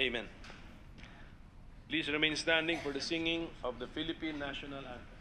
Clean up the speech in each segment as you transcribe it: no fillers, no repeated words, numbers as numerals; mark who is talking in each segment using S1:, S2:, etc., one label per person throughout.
S1: Amen. Please remain standing for the singing of the Philippine National Anthem.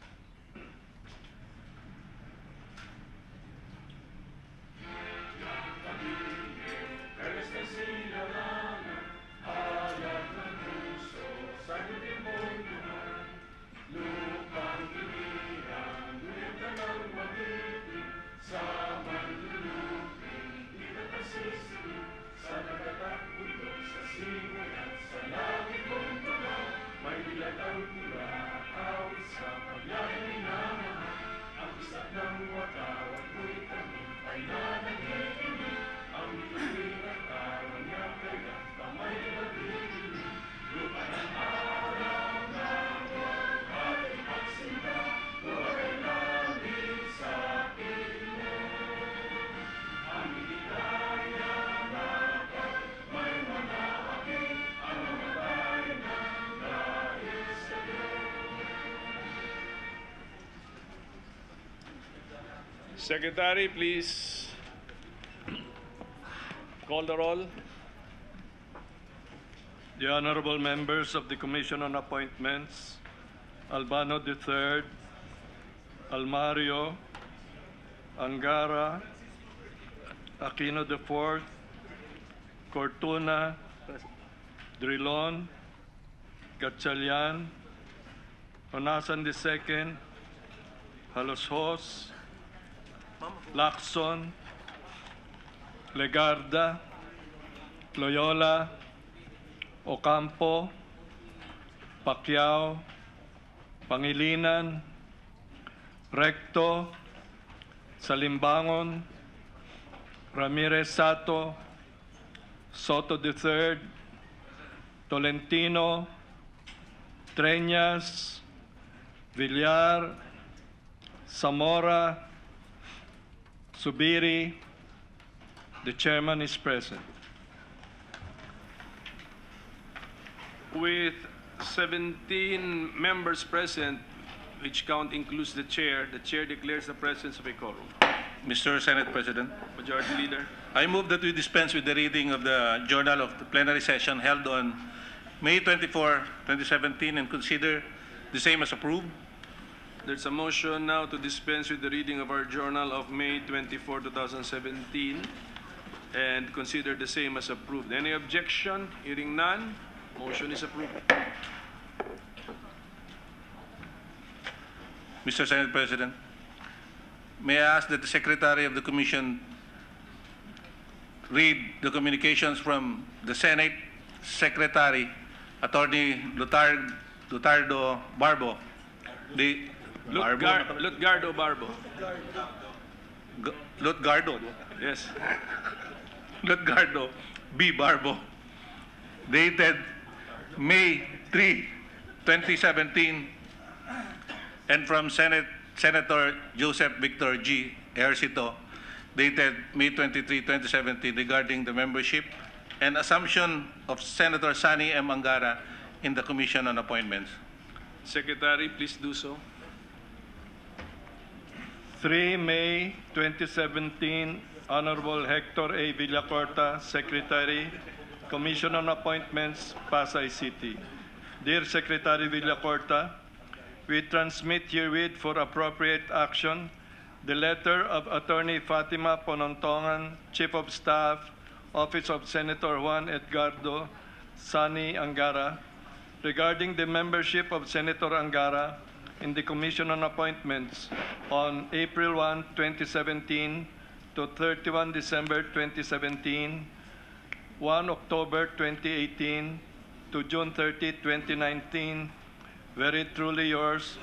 S1: Secretary, please call the roll.
S2: The honorable members of the Commission on Appointments, Albano III, Almario, Angara, Aquino IV, Cortuna, Drilon, Gatchalian, Honasan II, Haloshos, Lacson, Legarda, Loyola, Ocampo, Pacquiao, Pangilinan, Recto, Salimbangon, Ramirez Sato, Soto III, Tolentino, Treñas, Villar, Zamora, Subiri. The chairman is present.
S1: With 17 members present, which count includes the chair declares the presence of a quorum.
S3: Mr. Senate President,
S1: Majority Leader.
S3: I move that we dispense with the reading of the journal of the plenary session held on May 24, 2017 and consider the same as approved.
S1: There's a motion now to dispense with the reading of our journal of May 24, 2017 and consider the same as approved. Any objection? Hearing none, motion is approved.
S3: Mr. Senate President, may I ask that the Secretary of the Commission read the communications from the Senate Secretary, Attorney Lutardo Barbo.
S1: Lutgardo Barbo.
S3: Lutgardo.
S1: Yes.
S3: Lutgardo B. Barbo, dated May 3, 2017, and from Senator Joseph Victor G. Ejercito, dated May 23, 2017, regarding the membership and assumption of Senator Sani M. Angara in the Commission on Appointments.
S1: Secretary, please do so.
S2: 3 May 2017, Honorable Hector A. Villacorta, Secretary, Commission on Appointments, Pasay City. Dear Secretary Villacorta, we transmit herewith for appropriate action the letter of Attorney Fatima Ponontongan, Chief of Staff, Office of Senator Juan Edgardo Sani Angara, regarding the membership of Senator Angara in the Commission on Appointments on April 1, 2017 to 31 December 2017, 1 October 2018 to June 30, 2019. Very truly yours,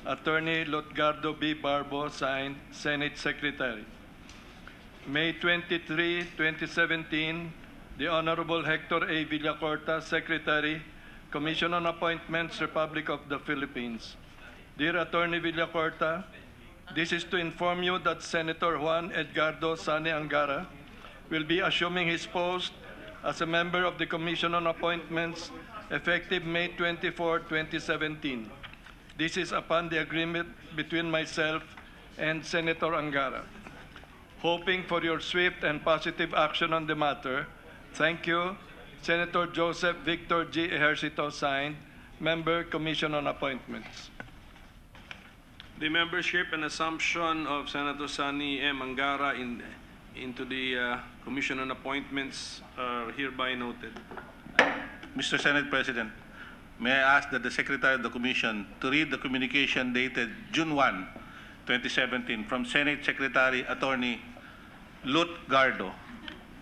S2: Attorney Lutgardo B. Barbo, signed, Senate Secretary. May 23, 2017, the Honorable Hector A. Villacorta, Secretary, Commission on Appointments, Republic of the Philippines. Dear Attorney Villacorta, this is to inform you that Senator Juan Edgardo Sani Angara will be assuming his post as a member of the Commission on Appointments effective May 24, 2017. This is upon the agreement between myself and Senator Angara. Hoping for your swift and positive action on the matter, thank you, Senator Joseph Victor G. Ejercito, signed, Member, Commission on Appointments.
S1: The membership and assumption of Senator Sani M. Angara into the Commission on Appointments are hereby noted.
S3: Mr. Senate President, may I ask that the Secretary of the Commission to read the communication dated June 1, 2017 from Senate Secretary Attorney Lutgardo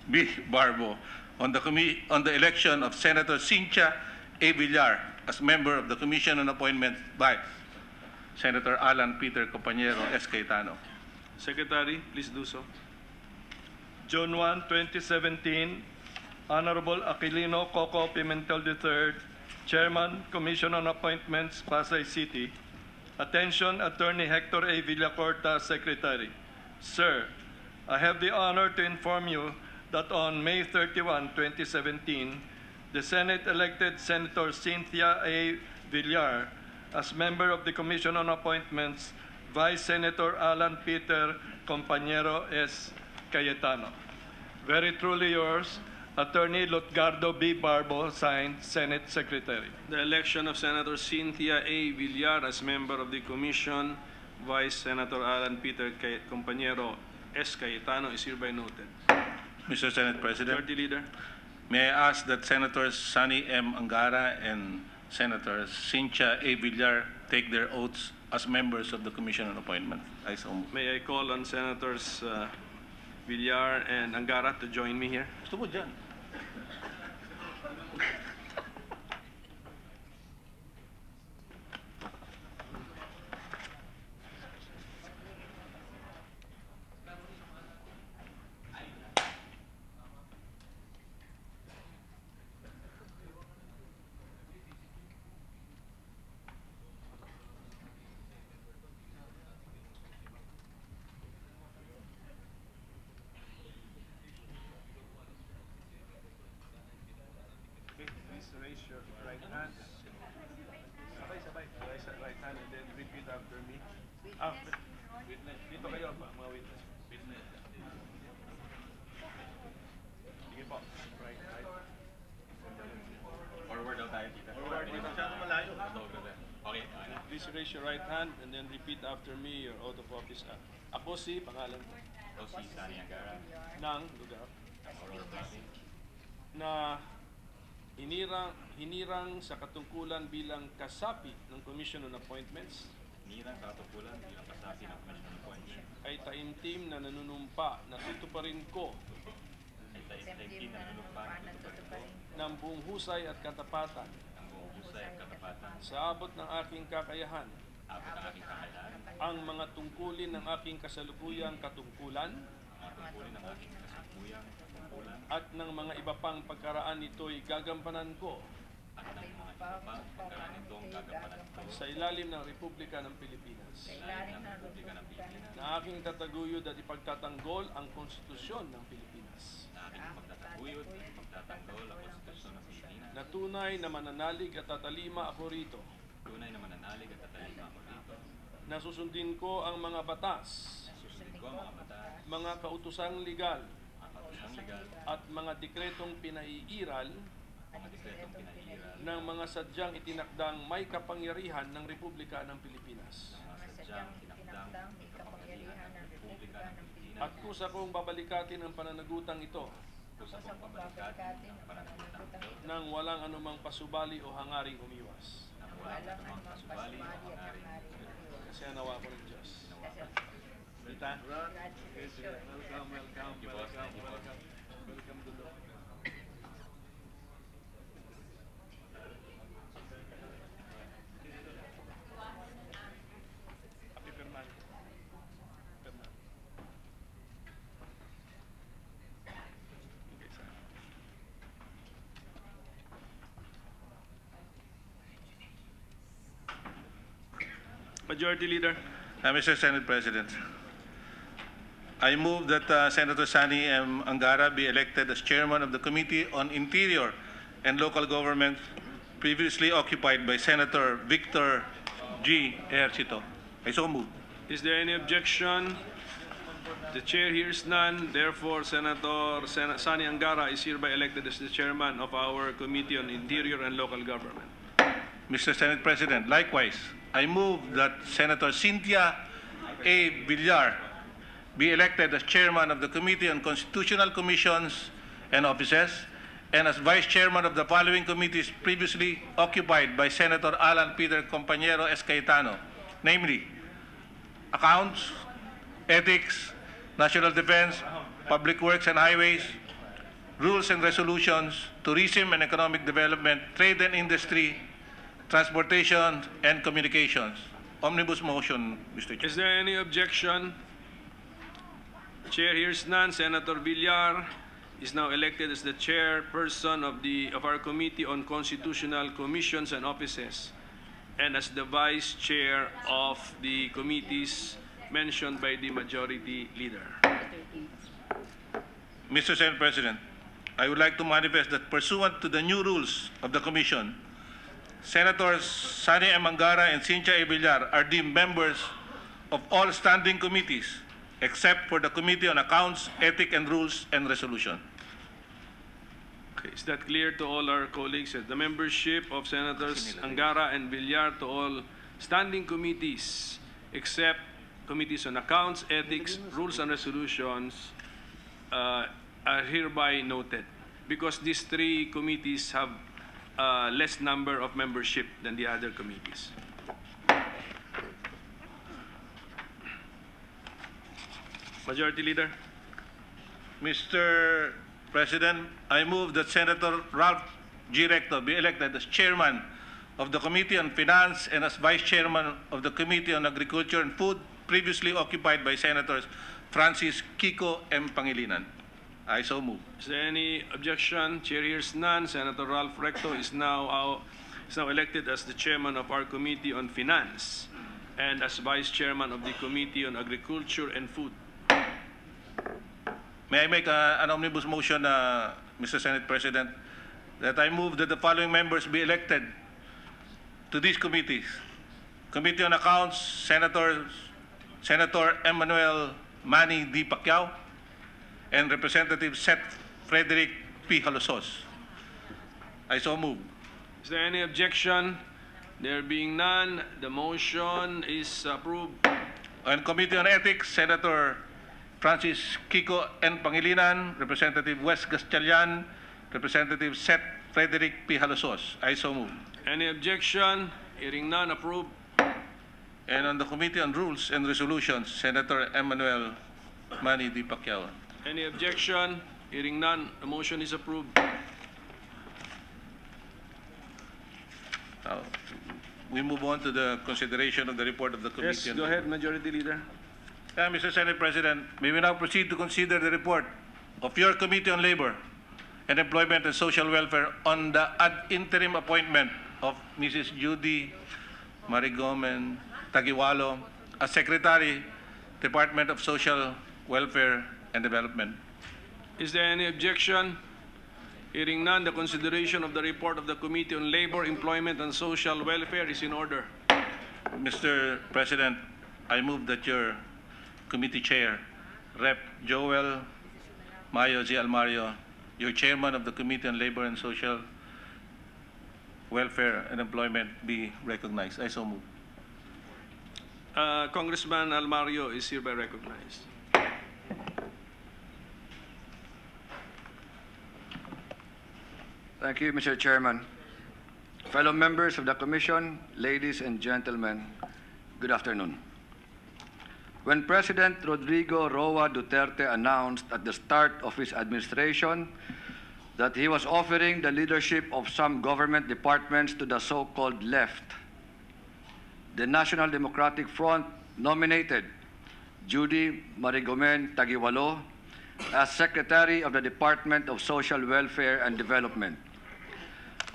S3: B. Barbo on the election of Senator Cynthia A. Villar as member of the Commission on Appointments by Senator Alan Peter Compañero S. Cayetano.
S1: Secretary, please do so.
S2: June 1, 2017, Honorable Aquilino Coco Pimentel III, Chairman, Commission on Appointments, Pasay City. Attention, Attorney Hector A. Villacorta, Secretary. Sir, I have the honor to inform you that on May 31, 2017, the Senate elected Senator Cynthia A. Villar as member of the Commission on Appointments, Vice Senator Alan Peter Compañero S. Cayetano. Very truly yours, Attorney Lutgardo B. Barbo, signed, Senate Secretary.
S1: The election of Senator Cynthia A. Villar as member of the Commission, Vice Senator Alan Peter Compañero S. Cayetano is hereby noted.
S3: Mr. Senate President,
S1: Majority Leader.
S3: may I ask that Senators Sani M. Angara and Senator Cynthia A. Villar take their oaths as members of the Commission on Appointment. I so move.
S1: May I call on Senators Villar and Angara to join me here?
S3: Gusto mo dyan?
S1: Please raise your right hand. Sabay-sabay. Raise your right hand and then repeat after me. Witness. Dito kayo, mga witness. Witness. Sige po. Right.
S4: Forward daw tayo, tita.
S1: Forward dito.
S4: Masyado malayo. Okay.
S1: Please raise your right hand and then repeat after me your oath of office. Ako si, pangalan ko,
S4: Ito si Sani Angara,
S1: ng lugar
S4: Aurora Province.
S1: na hinirang sa katungkulan bilang kasapi ng Commission on Appointments
S4: Nirang sa katupulan bilang kasapi ng Commission on Appointment
S1: ay taimtim na nanunumpa na tutuparin ko
S4: ay tayo-tayo na nalulugpan
S1: ng buong husay at katapatan
S4: ang buong husay at katapatan
S1: sa abot ng aking kakayahan
S4: abot ang aking kakayahan,
S1: ang mga tungkulin ng aking kasalukuyang katungkulan
S4: mga tungkulin ng aking kasakuyang tungkulan
S1: at ng mga iba pang pagkaraan nito'y gagampanan ko
S4: at ng mga iba pang pagkaraan nitong gagampanan ko
S1: sa ilalim ng Republika ng Pilipinas
S4: sa ilalim ng Republika ng Pilipinas
S1: na aking tataguyod at ipagtatanggol ang konstitusyon ng Pilipinas
S4: na aking pagtataguyod at pagtatanggol ang Konstitusyon ng Pilipinas
S1: na tunay na mananalig at tatalima ako rito
S4: tunay na mananalig at tatalima ako dito
S1: na susundin ko ang mga batas,
S4: susundin ko ang mga batas,
S1: mga kautosang legal
S4: mga katusang legal,
S1: at mga dekretong pinaiiral
S4: mga dekretong pinahiral
S1: ng mga sadyang itinakdang may kapangyarihan ng Republika ng Pilipinas.
S4: ng mga sadyang tinakdang kapangyarihan ng Republika ng Pilipinas
S1: At kusa kong babalikatin ang pananagutang ito
S4: kusa kong pabalikat ng pananagutan ito
S1: nang walang anumang pasubali o hangaring umiwas.
S4: nang walang anumang kasubali o hangaring
S1: Kasi nawa ko ng Diyos. Tita? Welcome. Welcome to the Happy Fernando. Okay, sir. Majority Leader.
S3: Mr. Senate President, I move that Senator Sani M. Angara be elected as chairman of the Committee on Interior and Local Government, previously occupied by Senator Victor G. Ejercito. I so move.
S1: Is there any objection? The chair hears none. Therefore, Sani Angara is hereby elected as the chairman of our Committee on Interior and Local Government.
S3: Mr. Senate President, likewise, I move that Senator Cynthia A. Villar be elected as chairman of the Committee on Constitutional Commissions and Offices and as vice chairman of the following committees previously occupied by Senator Alan Peter Compañero S. Cayetano, namely Accounts, Ethics, National Defense, Public Works and Highways, Rules and Resolutions, Tourism and Economic Development, Trade and Industry, Transportation and Communications. Omnibus motion, Mr. Chair.
S1: Is there any objection? Chair hears none. Senator Villar is now elected as the chairperson of our Committee on Constitutional Commissions and Offices and as the vice chair of the committees mentioned by the majority leader.
S3: Mr. Senate President, I would like to manifest that pursuant to the new rules of the Commission, Senators Sani M. Angara and Cynthia A. Villar are deemed members of all standing committees except for the Committee on Accounts, Ethics and Rules and Resolution.
S1: Okay, is that clear to all our colleagues? The membership of Senators Angara and Villar to all standing committees except Committees on Accounts, Ethics, Rules and Resolutions are hereby noted because these three committees have less number of membership than the other committees. Majority Leader.
S3: Mr. President, I move that Senator Ralph G. Recto be elected as chairman of the Committee on Finance and as vice chairman of the Committee on Agriculture and Food, previously occupied by Senators Francis Kiko M. Pangilinan. I so move.
S1: Is there any objection? Chair hears none. Senator Ralph Recto is now elected as the chairman of our Committee on Finance and as vice chairman of the Committee on Agriculture and Food.
S3: May I make an omnibus motion, Mr. Senate President, that I move that the following members be elected to these committees. Committee on Accounts, Senator Emmanuel Manny D. Pacquiao, and Representative Seth Frederick P. Halosos. I so move.
S1: Is there any objection? There being none, the motion is approved.
S3: On Committee on Ethics, Senator Francis Kiko N. Pangilinan, Representative Wes Gastelian, Representative Seth Frederick P. Halosos. I so move.
S1: Any objection? Hearing none, approved.
S3: And on the Committee on Rules and Resolutions, Senator Emmanuel Manny D. Pacquiao.
S1: Any objection? Hearing none, the motion is approved.
S3: Now, we move on to the consideration of the report of the Committee.
S1: Yes, go ahead, Majority Leader.
S3: Mr. Senate President, may we now proceed to consider the report of your Committee on Labor and Employment and Social Welfare on the ad interim appointment of Mrs. Judy Marigomen Taguiwalo as Secretary, Department of Social Welfare and Development.
S1: Is there any objection? Hearing none, the consideration of the report of the Committee on Labor, Employment and Social Welfare is in order.
S3: Mr. President, I move that your Committee Chair, Rep. Joel Mayo Z. Almario, your Chairman of the Committee on Labor and Social Welfare and Employment, be recognized. I so move.
S1: Congressman Almario is hereby recognized.
S5: Thank you, Mr. Chairman. Fellow members of the Commission, ladies and gentlemen, good afternoon. When President Rodrigo Roa Duterte announced at the start of his administration that he was offering the leadership of some government departments to the so-called left, the National Democratic Front nominated Judy Marigomen Taguiwalo as Secretary of the Department of Social Welfare and Development.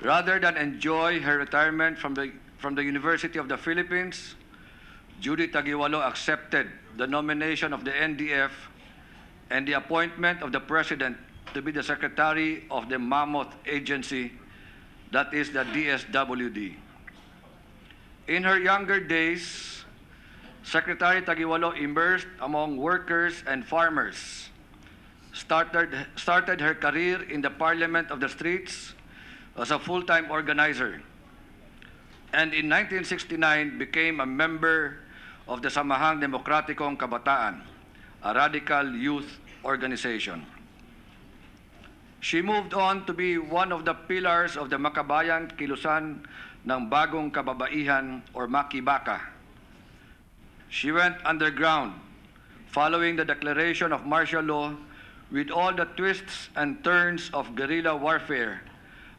S5: Rather than enjoy her retirement from the University of the Philippines, Judy Taguiwalo accepted the nomination of the NDF and the appointment of the President to be the Secretary of the mammoth agency that is the DSWD. In her younger days, Secretary Taguiwalo immersed among workers and farmers, started her career in the Parliament of the Streets as a full-time organizer, and in 1969 became a member of the Samahang Demokratikong Kabataan, a radical youth organization. She moved on to be one of the pillars of the Makabayan Kilusan ng Bagong Kababaihan or Makibaka. She went underground following the declaration of martial law with all the twists and turns of guerrilla warfare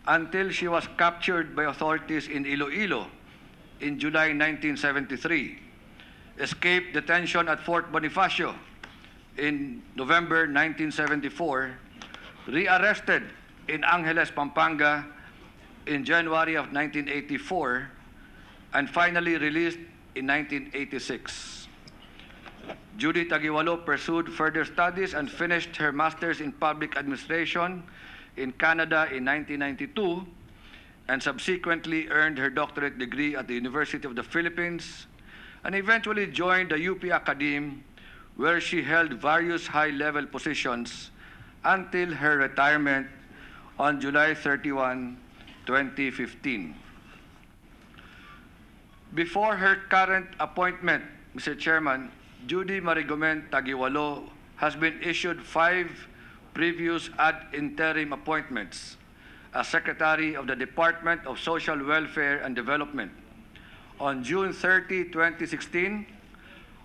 S5: until she was captured by authorities in Iloilo in July 1973, escaped detention at Fort Bonifacio in November 1974, rearrested in Angeles, Pampanga in January of 1984, and finally released in 1986. Judy Taguiwalo pursued further studies and finished her master's in public administration in Canada in 1992, and subsequently earned her doctorate degree at the University of the Philippines, and eventually joined the UP Academe, where she held various high-level positions until her retirement on July 31, 2015. Before her current appointment, Mr. Chairman, Judy Marigomen Taguiwalo has been issued 5 previous ad interim appointments as Secretary of the Department of Social Welfare and Development on June 30, 2016,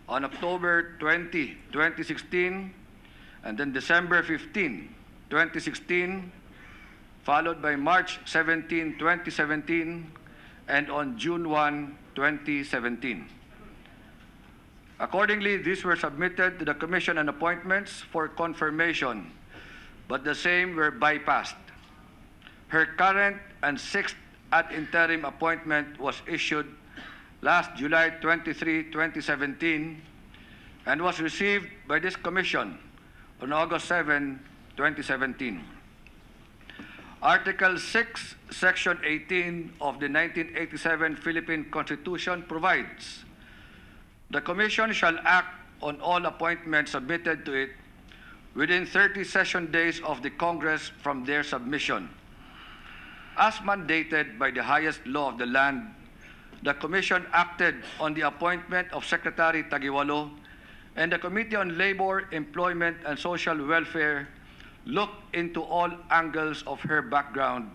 S5: on October 20, 2016, and then December 15, 2016, followed by March 17, 2017, and on June 1, 2017. Accordingly, these were submitted to the Commission on Appointments for confirmation, but the same were bypassed. Her current and 6th ad interim appointment was issued last July 23, 2017, and was received by this Commission on August 7, 2017. Article 6, Section 18 of the 1987 Philippine Constitution provides, the Commission shall act on all appointments submitted to it within 30 session days of the Congress from their submission. As mandated by the highest law of the land, the Commission acted on the appointment of Secretary Taguiwalo, and the Committee on Labor, Employment, and Social Welfare looked into all angles of her background,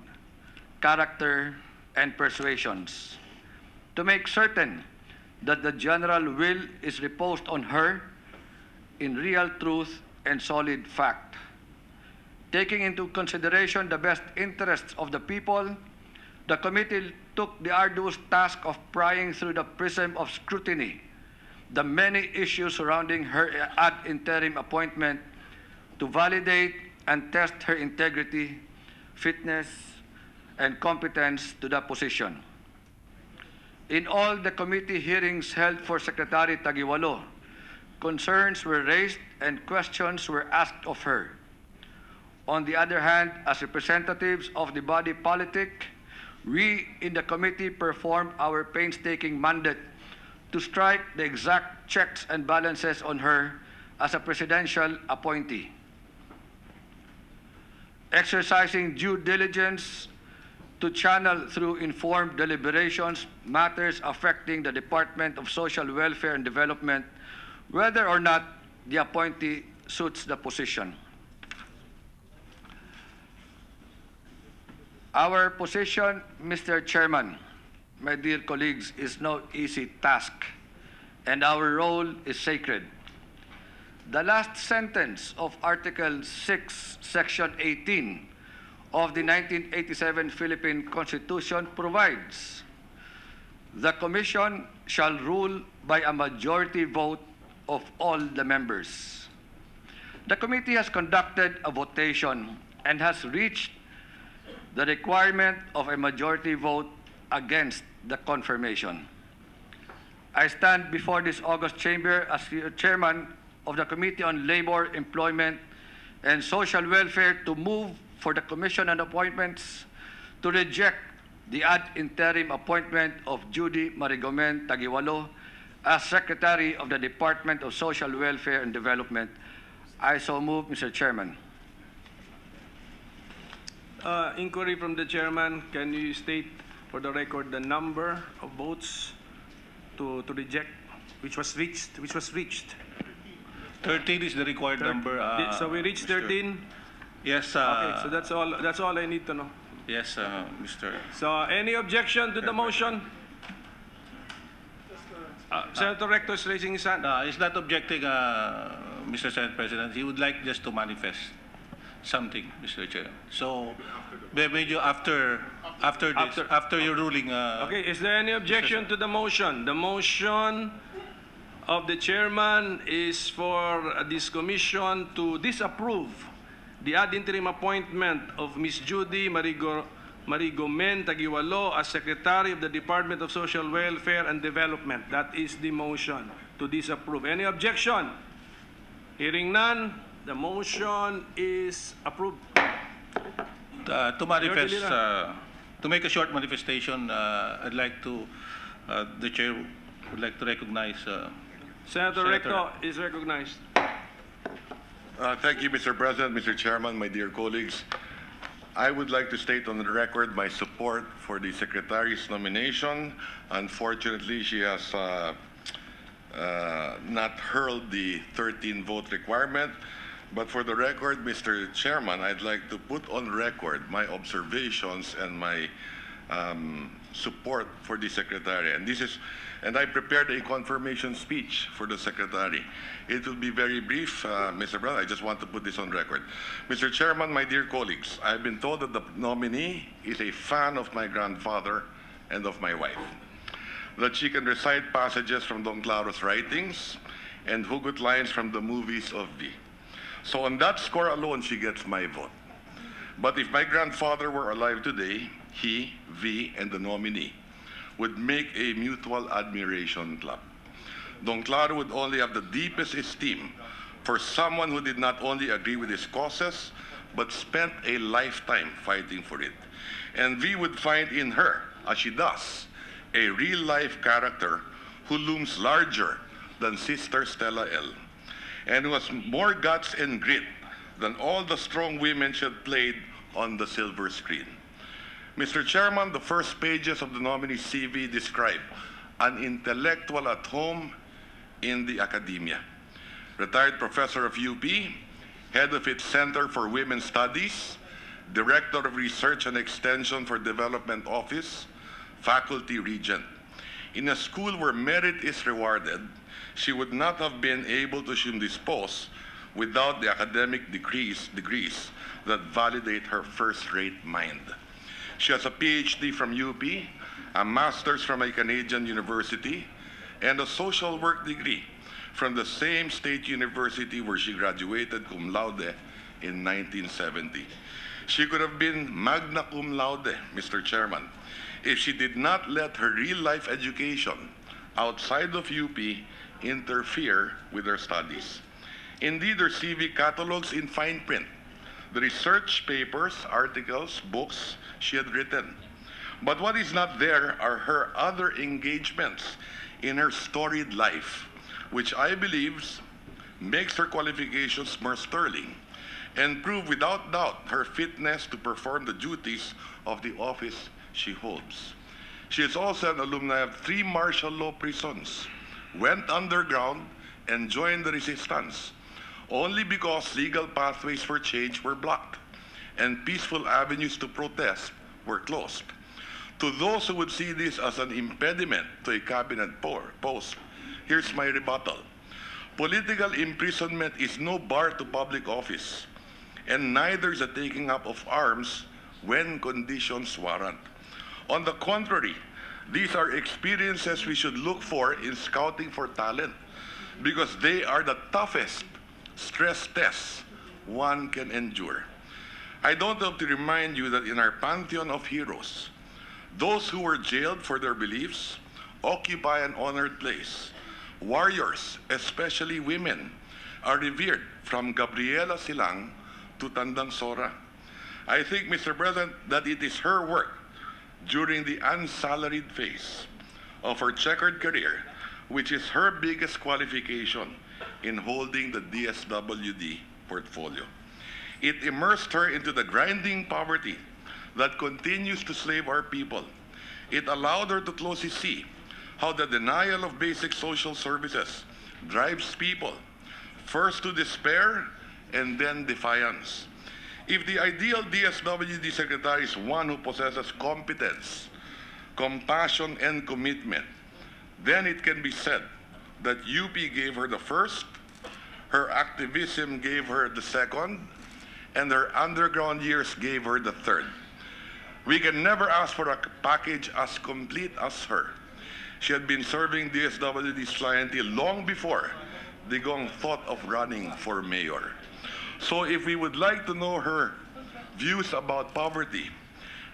S5: character, and persuasions to make certain that the general will is reposed on her in real truth and solid fact. Taking into consideration the best interests of the people, the committee took the arduous task of prying through the prism of scrutiny the many issues surrounding her ad interim appointment to validate and test her integrity, fitness, and competence to the position. In all the committee hearings held for Secretary Taguiwalo, concerns were raised and questions were asked of her. On the other hand, as representatives of the body politic, we in the committee performed our painstaking mandate to strike the exact checks and balances on her as a presidential appointee. Exercising due diligence to channel through informed deliberations matters affecting the Department of Social Welfare and Development, whether or not the appointee suits the position. Our position, Mr. Chairman, my dear colleagues, is no easy task, and our role is sacred. The last sentence of Article 6, Section 18 of the 1987 Philippine Constitution provides, the Commission shall rule by a majority vote of all the members. The committee has conducted a votation and has reached the requirement of a majority vote against the confirmation. I stand before this august chamber as chairman of the Committee on Labor, Employment, and Social Welfare to move for the Commission on Appointments to reject the ad interim appointment of Judy Marigomen Taguiwalo as Secretary of the Department of Social Welfare and Development. I so move, Mr. Chairman.
S1: Inquiry from the chairman. Can you state for the record the number of votes to reject, which was reached?
S3: 13 is the required number.
S1: So we reached 13.
S3: Yes.
S1: Okay, so that's all. That's all I need to know.
S3: Yes, Mr.
S1: So any objection to the motion? Senator Recto is raising his hand.
S3: He's not objecting, Mr. Senate President. He would like just to manifest something, Mr. Chair. So, maybe after your ruling.
S1: Okay, is there any objection to the motion? The motion of the chairman is for this commission to disapprove the ad interim appointment of Ms. Judy Marigomen Taguiwalo as Secretary of the Department of Social Welfare and Development. That is the motion, to disapprove. Any objection? Hearing none, the motion is approved.
S3: To manifest, to make a short manifestation, I'd like to, the chair would like to recognize
S1: Senator Recto is recognized.
S6: Thank you, Mr. President, Mr. Chairman, my dear colleagues. I would like to state on the record my support for the Secretary's nomination. Unfortunately, she has not hurled the 13-vote requirement. But for the record, Mr. Chairman, I'd like to put on record my observations and my support for the Secretary. And I prepared a confirmation speech for the Secretary. It will be very brief, Mr. President. I just want to put this on record. Mr. Chairman, my dear colleagues, I've been told that the nominee is a fan of my grandfather and of my wife, that she can recite passages from Don Claro's writings and hugot lines from the movies of V. So on that score alone, she gets my vote. But if my grandfather were alive today, he, V, and the nominee would make a mutual admiration club. Don Claro would only have the deepest esteem for someone who did not only agree with his causes, but spent a lifetime fighting for it. And V would find in her, as she does, a real-life character who looms larger than Sister Stella L., and who has more guts and grit than all the strong women she had played on the silver screen. Mr. Chairman, the first pages of the nominee's CV describe an intellectual at home in the academia. Retired professor of UP, head of its Center for Women's Studies, Director of Research and Extension for Development Office, faculty regent. In a school where merit is rewarded, she would not have been able to assume this post without the academic degrees that validate her first-rate mind. She has a PhD from UP, a master's from a Canadian university, and a social work degree from the same state university where she graduated cum laude in 1970. She could have been magna cum laude, Mr. Chairman, if she did not let her real-life education outside of UP interfere with her studies. Indeed, her CV catalogs in fine print the research papers, articles, books she had written. But what is not there are her other engagements in her storied life, which I believe makes her qualifications more sterling and prove without doubt her fitness to perform the duties of the office she holds. She is also an alumni of 3 martial law prisons, went underground, and joined the resistance, only because legal pathways for change were blocked and peaceful avenues to protest were closed. To those who would see this as an impediment to a cabinet post, here's my rebuttal. Political imprisonment is no bar to public office, and neither is the taking up of arms when conditions warrant. On the contrary, these are experiences we should look for in scouting for talent, because they are the toughest stress tests one can endure. I don't have to remind you that in our pantheon of heroes, those who were jailed for their beliefs occupy an honored place. Warriors, especially women, are revered from Gabriela Silang to Tandang Sora. I think, Mr. President, that it is her work during the unsalaried phase of her checkered career which is her biggest qualification in holding the DSWD portfolio. It immersed her into the grinding poverty that continues to slave our people. It allowed her to closely see how the denial of basic social services drives people first to despair and then defiance. If the ideal DSWD secretary is one who possesses competence, compassion, and commitment, then it can be said that UP gave her the first, her activism gave her the second, and her underground years gave her the third. We can never ask for a package as complete as her. She had been serving DSWD's clientele long before Digong thought of running for mayor. So if we would like to know her views about poverty,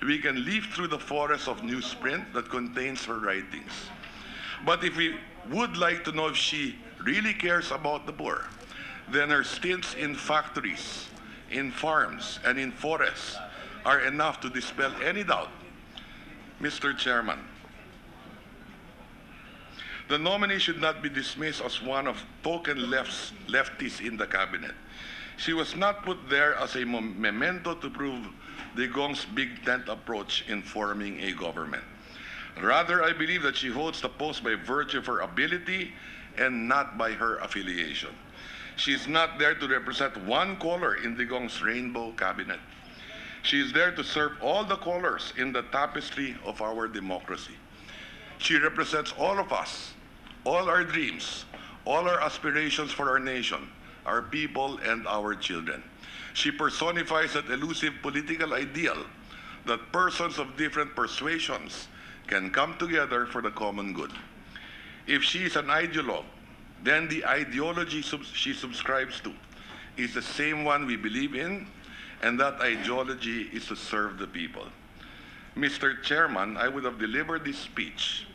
S6: we can leaf through the forest of newsprint that contains her writings. But if we would like to know if she really cares about the poor, then her stints in factories, in farms, and in forests are enough to dispel any doubt. Mr. Chairman, the nominee should not be dismissed as one of token lefties in the cabinet. She was not put there as a memento to prove Digong's big tent approach in forming a government. Rather, I believe that she holds the post by virtue of her ability and not by her affiliation. She is not there to represent one color in Digong's rainbow cabinet. She is there to serve all the colors in the tapestry of our democracy. She represents all of us, all our dreams, all our aspirations for our nation, our people, and our children. She personifies that elusive political ideal that persons of different persuasions can come together for the common good. If she is an ideologue, then the ideology she subscribes to is the same one we believe in, and that ideology is to serve the people. Mr. Chairman, I would have delivered this speech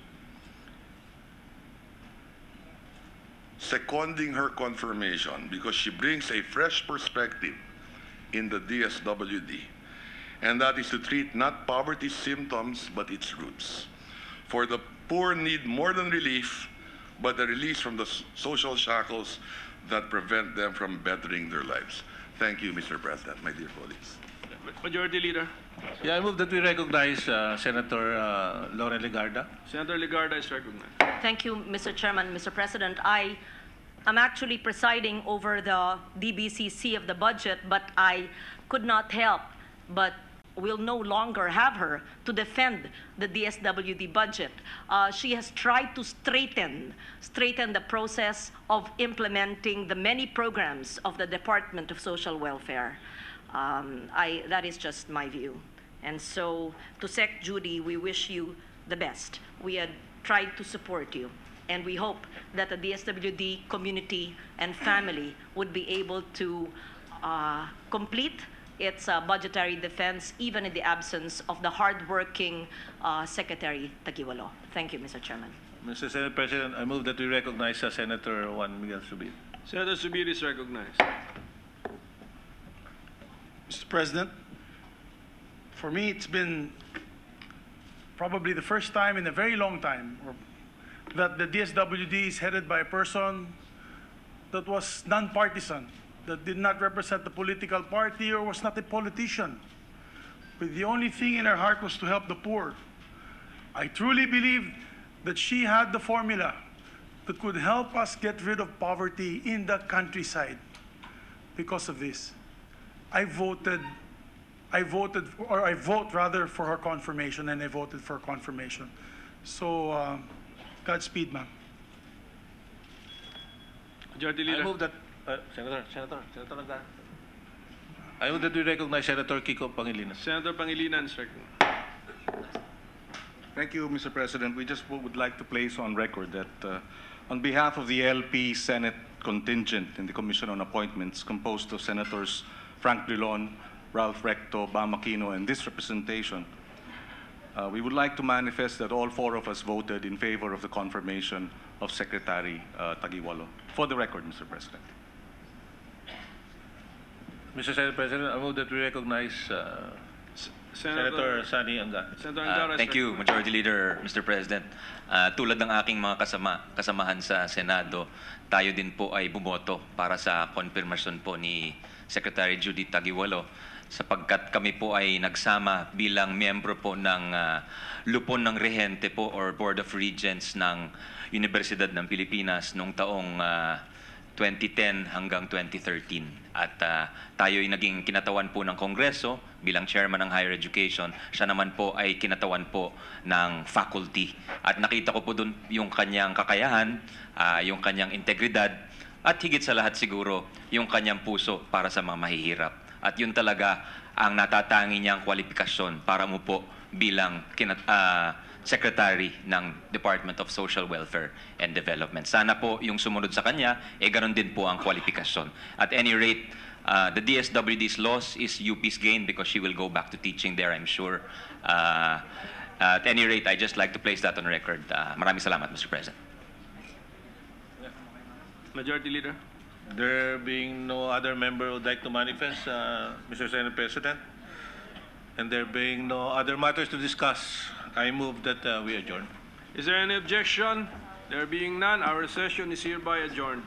S6: seconding her confirmation because she brings a fresh perspective in the DSWD, and that is to treat not poverty's symptoms but its roots. For the poor need more than relief, but a release from the social shackles that prevent them from bettering their lives. Thank you, Mr. President, my dear colleagues.
S1: Majority Leader.
S3: Yeah, I move that we recognize Senator Lauren Legarda.
S1: Senator Legarda is recognized.
S7: Thank you, Mr. Chairman. Mr. President, I am actually presiding over the DBCC of the budget, but I could not help but will no longer have her to defend the DSWD budget. She has tried to straighten the process of implementing the many programs of the Department of Social Welfare. That is just my view. And so to Sec Judy, we wish you the best. We had tried to support you, and we hope that the DSWD community and family would be able to complete its budgetary defense, even in the absence of the hardworking Secretary Taguiwalo. Thank you, Mr. Chairman.
S3: Mr. Senate President, I move that we recognize Senator Juan Miguel Subir.
S1: Senator Subir is recognized.
S8: Mr. President, for me, it's been probably the first time in a very long time that the DSWD is headed by a person that was non-partisan, that did not represent the political party or was not a politician. But the only thing in her heart was to help the poor. I truly believe that she had the formula that could help us get rid of poverty in the countryside. Because of this, I vote rather for her confirmation, and I voted for confirmation. So, Godspeed, ma'am.
S1: Majority Leader.
S3: I move that Senator Legarda. I move that we recognize Senator Kiko Pangilinan.
S1: Senator Pangilinan is recognized.
S9: Thank you, Mr. President. We just would like to place on record that on behalf of the LP Senate contingent in the Commission on Appointments, composed of Senators Frank Drilon, Ralph Recto, Bam Aquino, and this representation, we would like to manifest that all four of us voted in favor of the confirmation of Secretary Taguiwalo. For the record, Mr. President.
S3: Mr. Senate President, I move that we recognize Senator Sani Anga.
S1: Senator Angara.
S10: Thank you, Majority Leader, Mr. President. Tulad ng aking mga kasamahan sa Senado, tayo din po ay bumoto para sa konfirmasyon po ni Secretary Judy Taguiwalo sapagkat kami po ay nagsama bilang miyembro po ng lupon ng rehente po or Board of Regents ng Universidad ng Pilipinas noong taong 2010 hanggang 2013. At tayo ay naging kinatawan po ng Kongreso bilang chairman ng higher education. Siya naman po ay kinatawan po ng faculty. At nakita ko po doon yung kanyang kakayahan, yung kanyang integridad, at higit sa lahat siguro, yung kanyang puso para sa mga mahihirap. At yun talaga ang natatangi niyang kwalifikasyon para mo po bilang Secretary ng Department of Social Welfare and Development. Sana po yung sumunod sa kanya, ganon din po ang kwalifikasyon. At any rate, the DSWD's loss is UP's gain because she will go back to teaching there, I'm sure. At any rate, I just like to place that on record. Maraming salamat, Mr. President.
S1: Majority Leader.
S3: There being no other member who would like to manifest, Mr. Senate President, and there being no other matters to discuss, I move that we adjourn.
S1: Is there any objection? There being none, our session is hereby adjourned.